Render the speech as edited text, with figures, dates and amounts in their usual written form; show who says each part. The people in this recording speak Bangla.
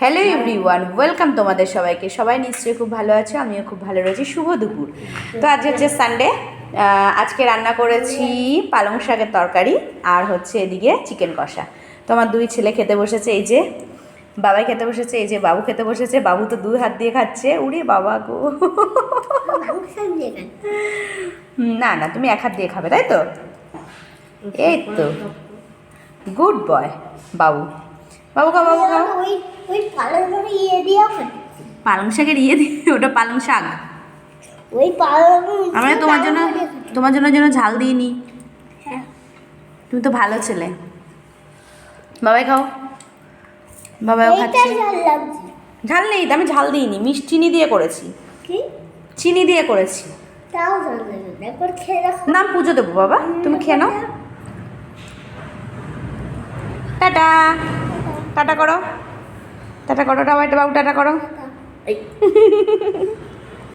Speaker 1: হ্যালো এভরিওয়ান ওয়েলকাম তোমাদের সবাইকে। সবাই নিশ্চয়ই খুব ভালো আছো, আমিও খুব ভালো রয়েছি। শুভ দুপুর। তো আজ হচ্ছে সানডে। আজকে রান্না করেছি পালং শাকের তরকারি আর হচ্ছে এদিকে চিকেন কষা। তো আমার দুই ছেলে খেতে বসেছে, এই যে বাবাই খেতে বসেছে, এই যে বাবু খেতে বসেছে। বাবু তো দুই হাত দিয়ে খাচ্ছে। উড়ে বাবা গো, না না তুমি এক হাত দিয়ে খাবে, তাই তো? এই তো গুড বয় বাবু। বাবু খাও, বাবু খাও। পালং শাকের ইয়ে দিয়ে, ওটা পালং শাক। আমরা তোমার জন্য যেন ঝাল দিইনি। তুমি তো ভালো ছেলে। বাবাই খাও, বাবাও খাচ্ছে। ঝাল নেই, আমি ঝাল দিইনি, চিনি দিয়ে করেছি। চিনি দিয়ে করেছি। না পুজো দেবো বাবা, তুমি খেয়ে নাও। টাটা টাটা করো, টাটা করো, বাবু টাটা করো।